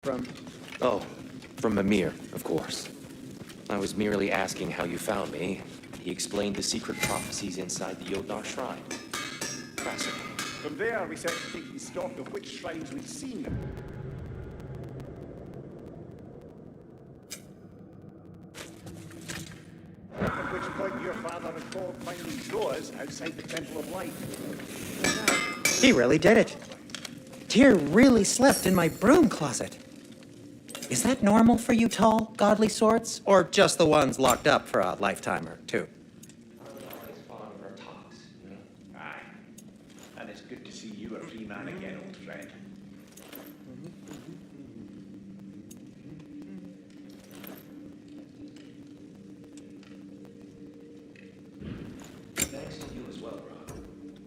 From? Oh, from Mimir, of course. I was merely asking how you found me. He explained the secret prophecies inside the Jotnar shrine. Fascinating. From there, we set to taking stock of which shrines we'd seen. At which point your father recalled finding drawers outside the Temple of Light. He really did it. Tyr really slept in my broom closet. Is that normal for you tall, godly sorts? Or just the ones locked up for a lifetime or two? Aye. And it's good to see you a free man again, old friend. Thanks to you as well, Rob.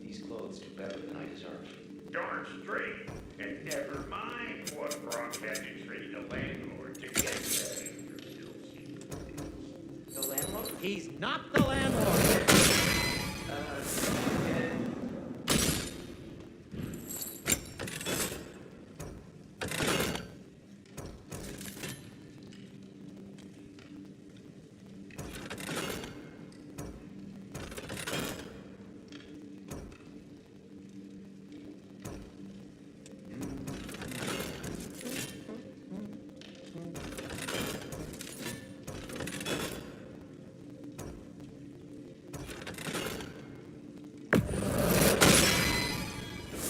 These clothes do better than I deserve. Darn straight. And never mind what Brock had to trade a landlord to get that. The landlord? He's not the landlord!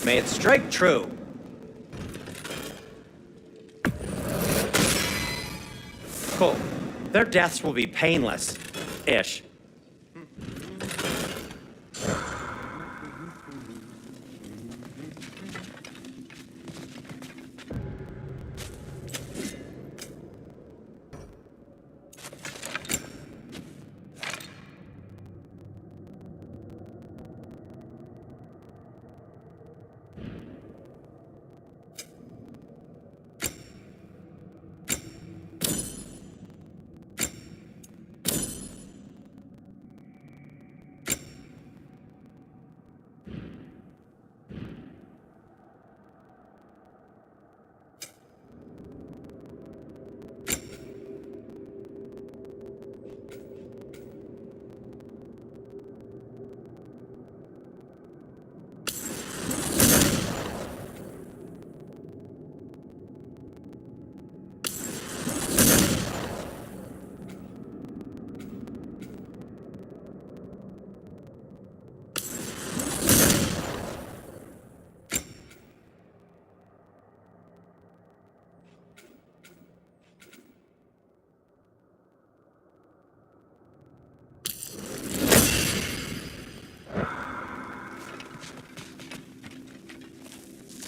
May it strike true. Cool. Their deaths will be painless-ish.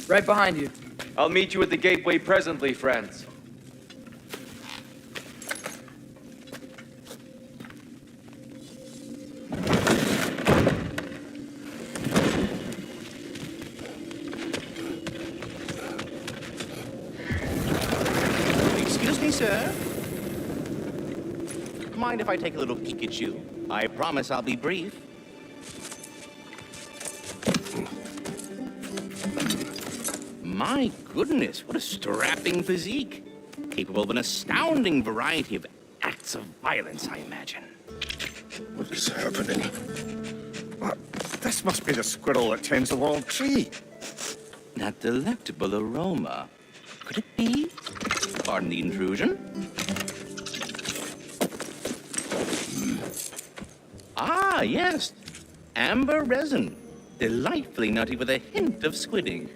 Right behind you. I'll meet you at the gateway presently, friends. Excuse me, sir. Mind if I take a little peek at you? I promise I'll be brief. My goodness, what a strapping physique. Capable of an astounding variety of acts of violence, I imagine. What is happening? What? This must be the squirrel that tends the wall tree. That delectable aroma. Could it be? Pardon the intrusion. Ah, yes. Amber resin. Delightfully nutty with a hint of squidding.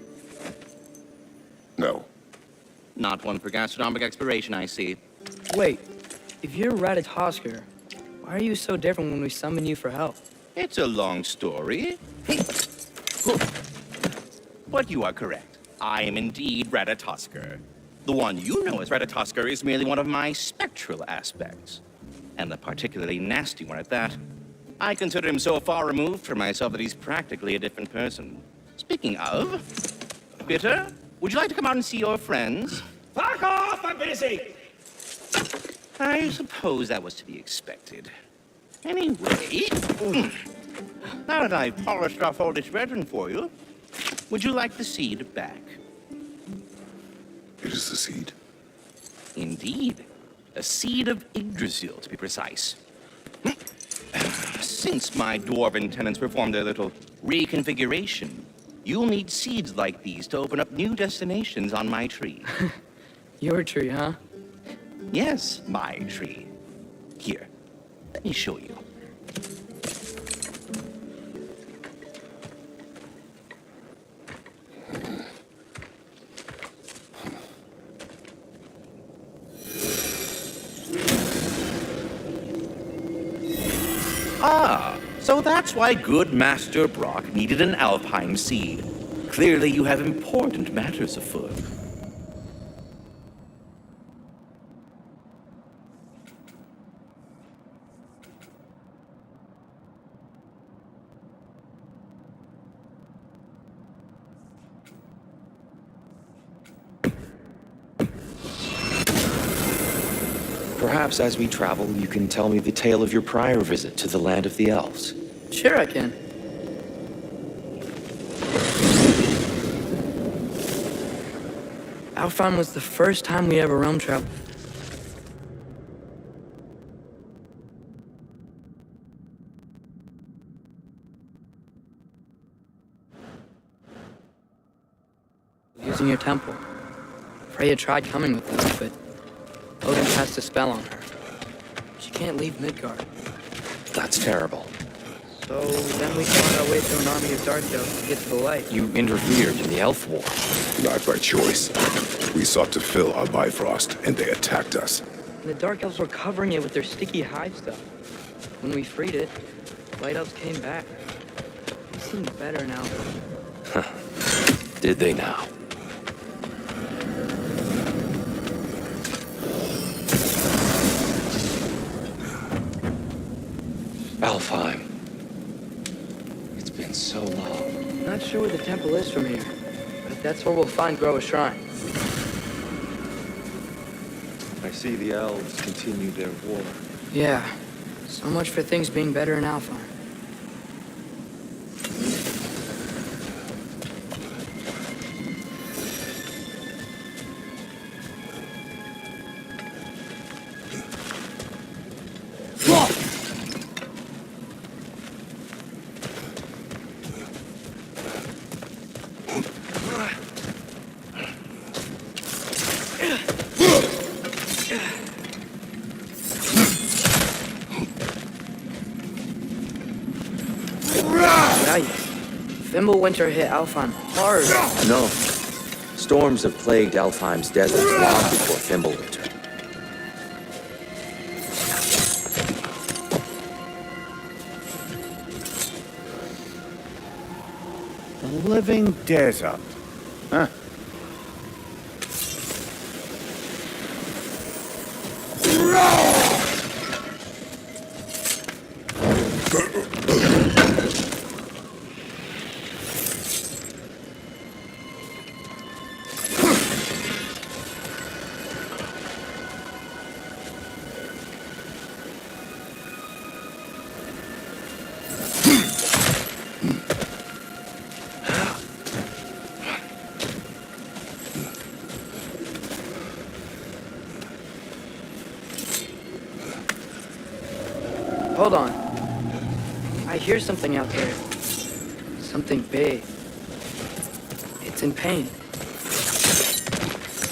No. Not one for gastronomic exploration, I see. Wait, if you're Ratatosker, why are you so different when we summon you for help? It's a long story. But you are correct. I am indeed Ratatosker. The one you know as Ratatosker is merely one of my spectral aspects. And a particularly nasty one at that. I consider him so far removed from myself that he's practically a different person. Speaking of, Bitter, would you like to come out and see your friends? Fuck off! I'm busy! I suppose that was to be expected. Anyway, now that I've polished off all this resin for you, would you like the seed back? It is the seed. indeed. A seed of Yggdrasil, to be precise. Since my dwarven tenants performed their little reconfiguration, you'll need seeds like these to open up new destinations on my tree. Your tree, huh? Yes, my tree. Here, let me show you. Ah, so that's why good Master Brock needed an Alpine seed. Clearly you have important matters afoot. Perhaps as we travel, you can tell me the tale of your prior visit to the land of the elves. Sure I can. Alfheim was the first time we ever realm traveled. Using your temple. Freya tried coming with us, but Odin cast a spell on her. She can't leave Midgard. That's terrible. So then we fought our way through an army of dark elves to get to the light. You interfered in the elf war. Not by choice. We sought to fill our Bifrost, and they attacked us. And the dark elves were covering it with their sticky hive stuff. When we freed it, light elves came back. They seem better now. Did they now? Alfheim. It's been so long. Not sure where the temple is from here, but that's where we'll find Groa's shrine. I see the elves continue their war. Yeah, so much for things being better in Alfheim. Winter hit Alfheim hard. No. Storms have plagued Alfheim's deserts long before Fimbulwinter. The living desert. Huh? Hold on. I hear something out there. Something big. It's in pain.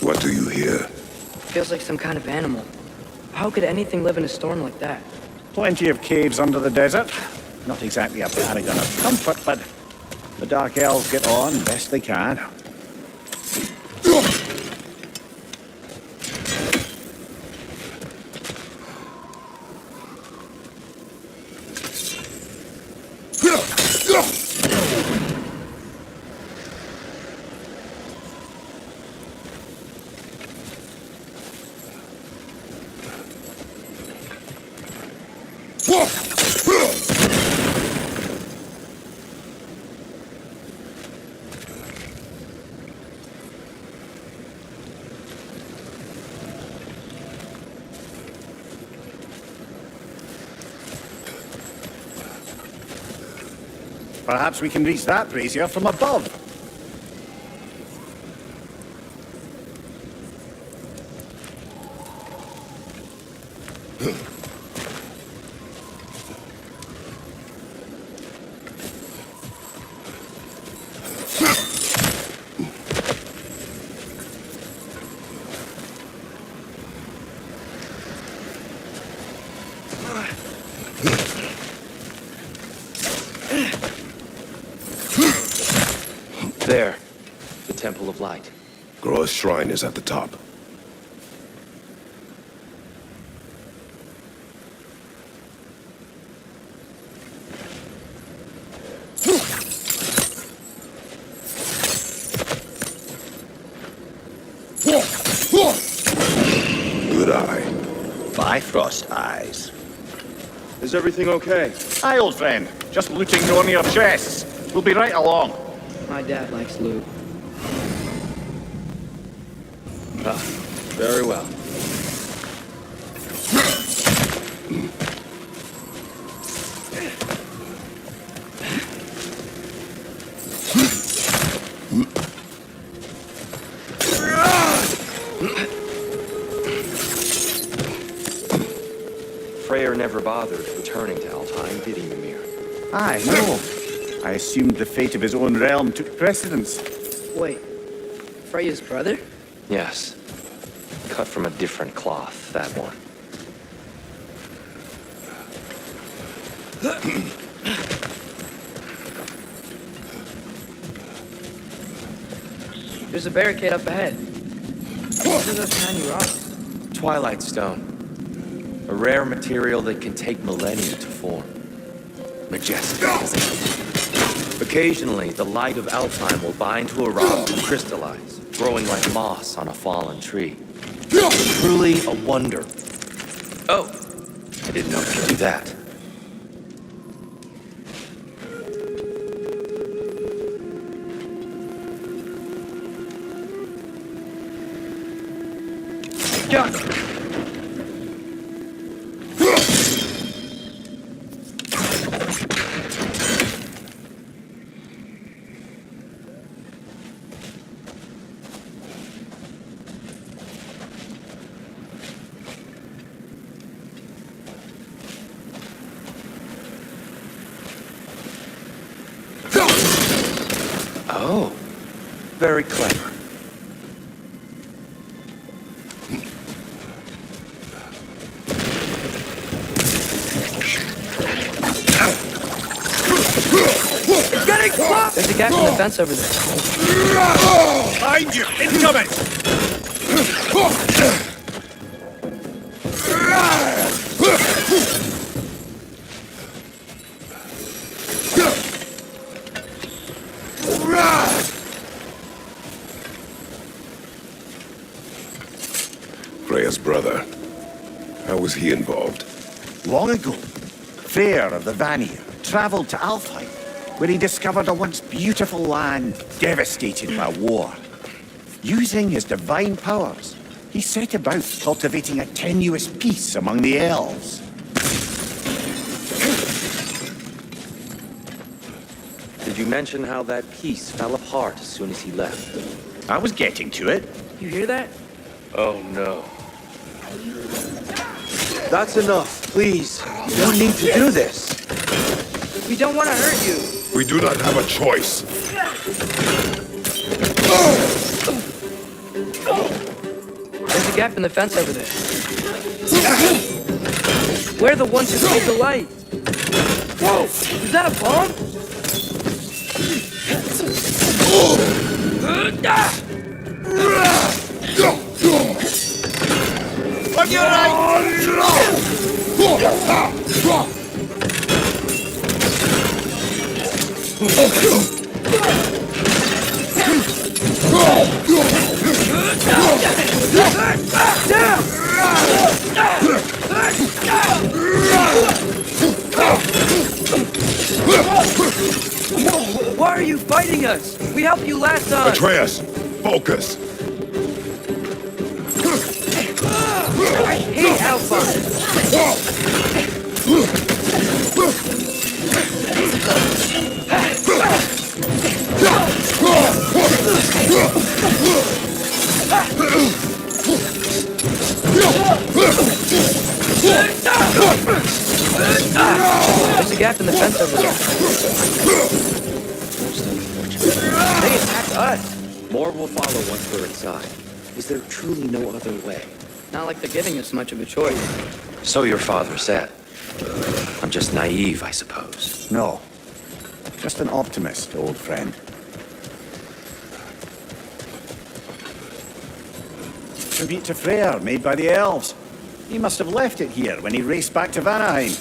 What do you hear? Feels like some kind of animal. How could anything live in a storm like that? Plenty of caves under the desert. Not exactly a paragon of comfort, but the Dark Elves get on best they can. Perhaps we can reach that brazier from above. There. The Temple of Light. Groa's shrine is at the top. Good eye. Bifrost eyes. Is everything okay? Aye, old friend. Just looting Nornir chests. We'll be right along. My dad likes loot. Ah, very well. Freyr never bothered returning to Alfheim, did he, Mimir? Aye, no. I assumed the fate of his own realm took precedence. Wait, Freya's brother? Yes. Cut from a different cloth, that one. There's a barricade up ahead. What is this tiny rock? Twilight Stone. A rare material that can take millennia to form. Majestic, isn't it? Occasionally, the light of Alfheim will bind to a rock and crystallize, growing like moss on a fallen tree. Truly a wonder. Oh, I didn't know you could do that. Oh, very clever. There's a gap in the fence over there. Behind you! Incoming! Freya's brother. How was he involved? Long ago, Freyr of the Vanir travelled to Alfheim, where he discovered a once beautiful land devastated by war. Using his divine powers, he set about cultivating a tenuous peace among the elves. Did you mention how that piece fell apart as soon as he left? I was getting to it. You hear that? Oh no. That's enough, please. You don't need to do this. We don't want to hurt you. We do not have a choice. There's a gap in the fence over there. We're the ones who made the light. Whoa! Is that a bomb? On your right! Why are you fighting us? We helped you last time. Atreus, focus. I hate Alpha. gap in the fence over there. Most unfortunate. They attacked us. More will follow once we're inside. Is there truly no other way? Not like they're giving us much of a choice. So your father said. I'm just naive, I suppose. No. Just an optimist, old friend. Tribute to Freyr, made by the elves. He must have left it here when he raced back to Vanaheim.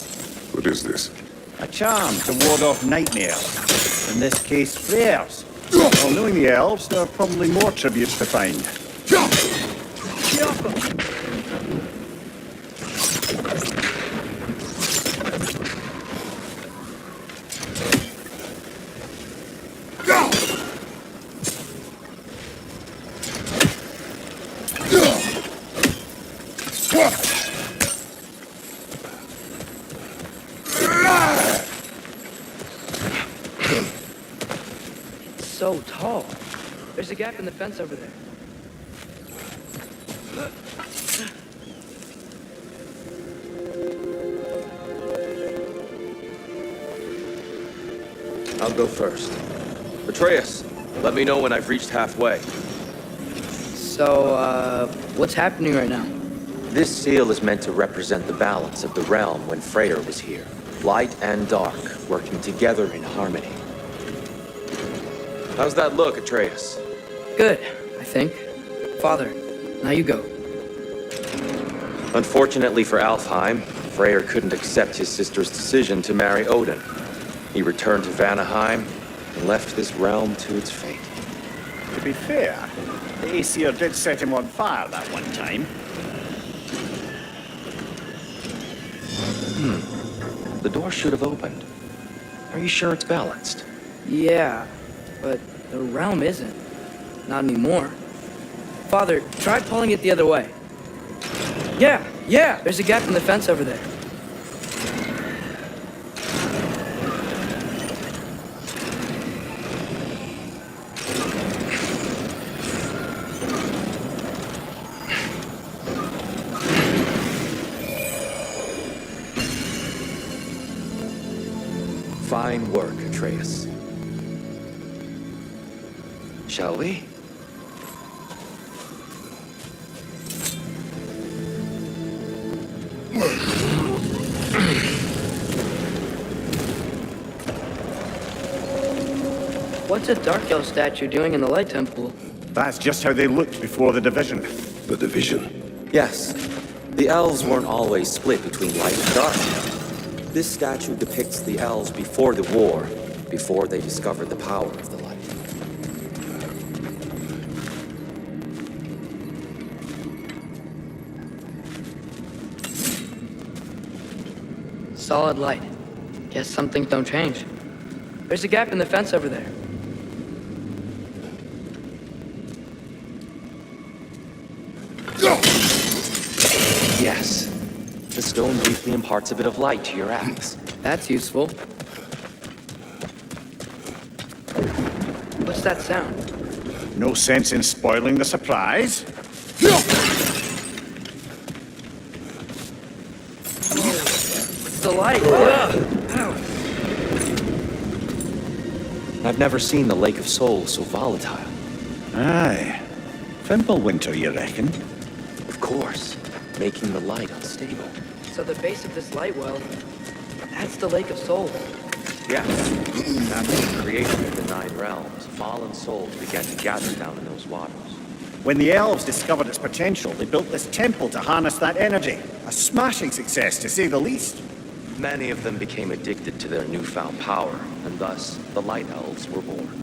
What is this? A charm to ward off nightmares. In this case, Freyr's. Well, knowing the elves, there are probably more tributes to find. So tall. There's a gap in the fence over there. I'll go first. Atreus, let me know when I've reached halfway. So, what's happening right now? This seal is meant to represent the balance of the realm when Freyr was here. Light and dark, working together in harmony. How's that look, Atreus? Good, I think. Father, now you go. Unfortunately for Alfheim, Freyr couldn't accept his sister's decision to marry Odin. He returned to Vanaheim and left this realm to its fate. To be fair, the Aesir did set him on fire that one time. The door should have opened. Are you sure it's balanced? Yeah, but the realm isn't. Not anymore. Father, try pulling it the other way. Yeah, there's a gap in the fence over there. Fine work, Atreus. Shall we? What's a Dark Elf statue doing in the Light Temple? That's just how they looked before the division. The division. Yes. The elves weren't always split between light and dark. This statue depicts the elves before the war, before they discovered the power of the light. Solid light. Guess some things don't change. There's a gap in the fence over there. Yes. The stone briefly imparts a bit of light to your axe. That's useful. What's that sound? No sense in spoiling the surprise. It's the light. I've never seen the Lake of Souls so volatile. Aye. Fimbulwinter, you reckon? Of course, making the light unstable. So the base of this light well, that's the Lake of Souls. Yes. After the creation of the Nine Realms, fallen souls began to gather down in those waters. When the elves discovered its potential, they built this temple to harness that energy. A smashing success, to say the least. Many of them became addicted to their newfound power, and thus the Light Elves were born.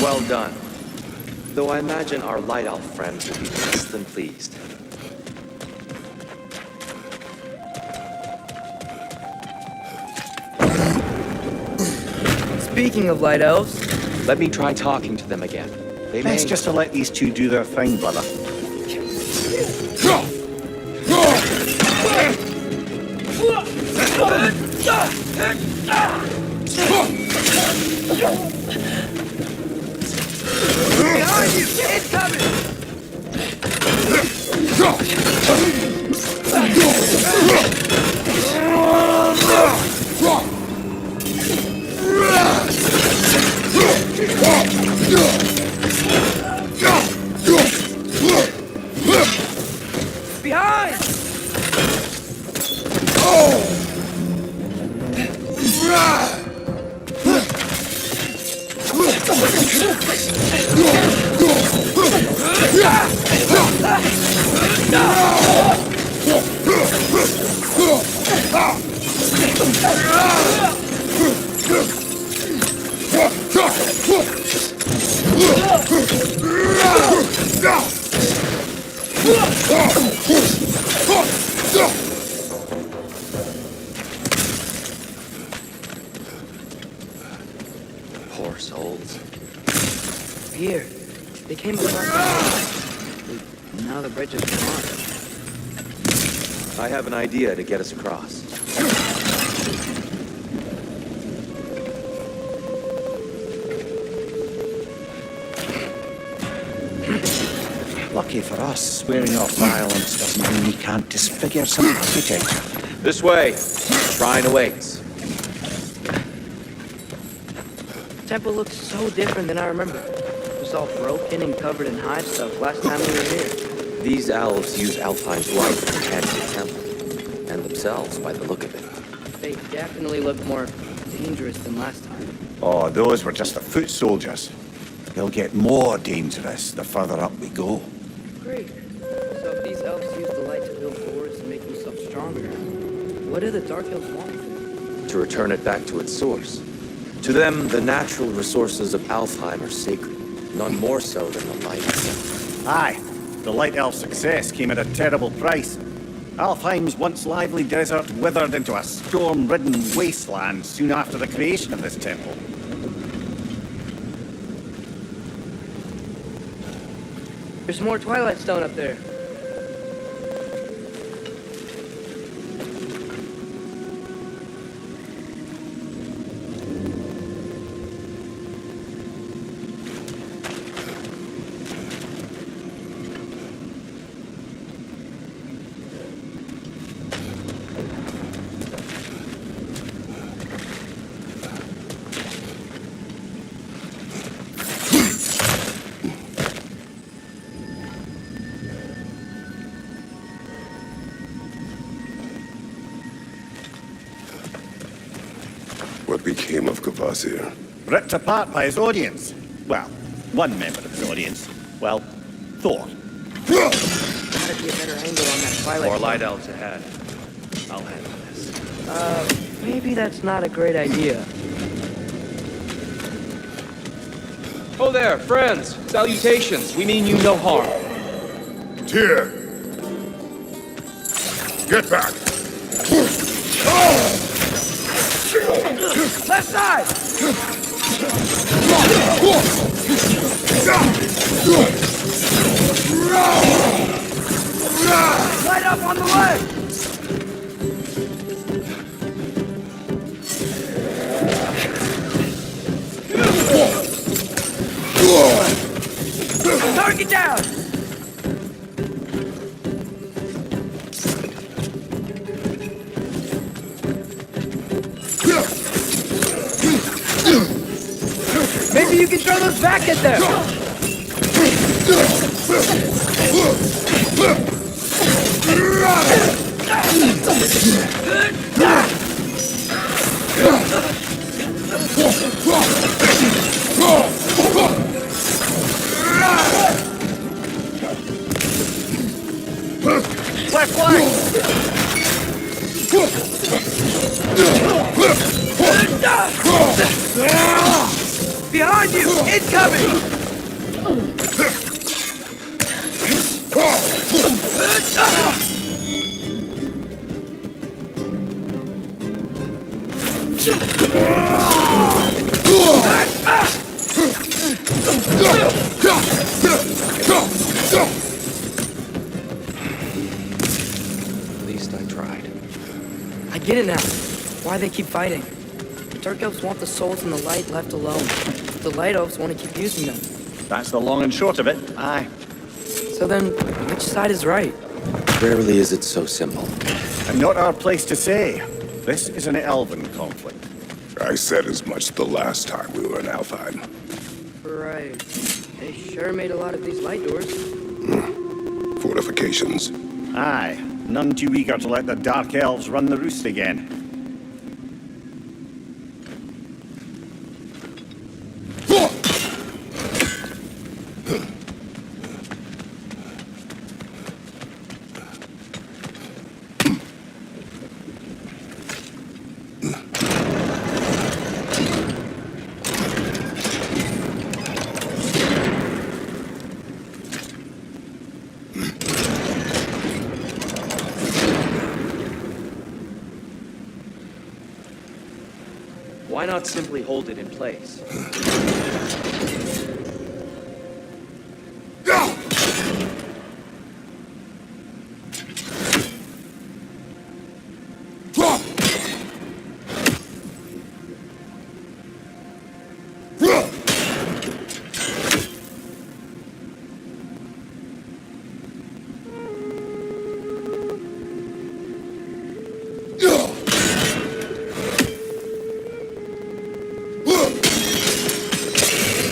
Well done. Though I imagine our Light Elf friends will be less than pleased. Speaking of light elves, Let me try talking to them again. They may... Best just to let these two do their thing, brother. behind you! It's coming! Behind! Poor souls. Here. They came across. Now the bridge is gone. I have an idea to get us across. Lucky for us, swearing off violence doesn't mean we can't disfigure some architecture. This way. Shrine awaits. The temple looks so different than I remember. It was all broken and covered in hive stuff last time we were here. These elves use Alfheim's light to enhance the temple. And themselves, by the look of it. They definitely look more dangerous than last time. Oh, those were just the foot soldiers. They'll get more dangerous the further up we go. Great. So if these elves use the light to build forts and make themselves stronger, what do the Dark Elves want with it? To return it back to its source. To them, the natural resources of Alfheim are sacred. None more so than the light itself. Aye, the Light Elf success came at a terrible price. Alfheim's once lively desert withered into a storm-ridden wasteland soon after the creation of this temple. There's more Twilight Stone up there. What became of Kvasir? Ripped apart by his audience. Well, one member of his audience. Well, Thor. Gotta be a better angle on that Twilight More Stone. light elves ahead. I'll handle this. Maybe that's not a great idea. Oh there, friends! Salutations! We mean you no harm. Tyr! Get back! Left side! Light up on the way! Target down! Maybe you can throw those back at them! Left flank! Behind you! Incoming! At least I tried. I get it now. Why they keep fighting. The Dark Elves want the souls in the light left alone. The Light Elves want to keep using them. That's the long and short of it. Aye. So then, which side is right? Rarely is it so simple. And not our place to say. This is an elven conflict. I said as much the last time we were in Alfheim. Right. They sure made a lot of these light doors. Fortifications. Aye. None too eager to let the Dark Elves run the roost again. Why not simply hold it in place?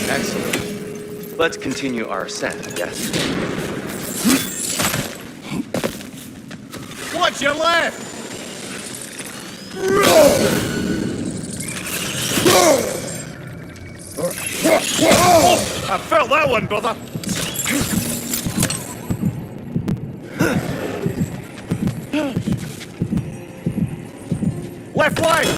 Excellent. Let's continue our ascent, yes? Watch your left! I felt that one, brother! Left leg!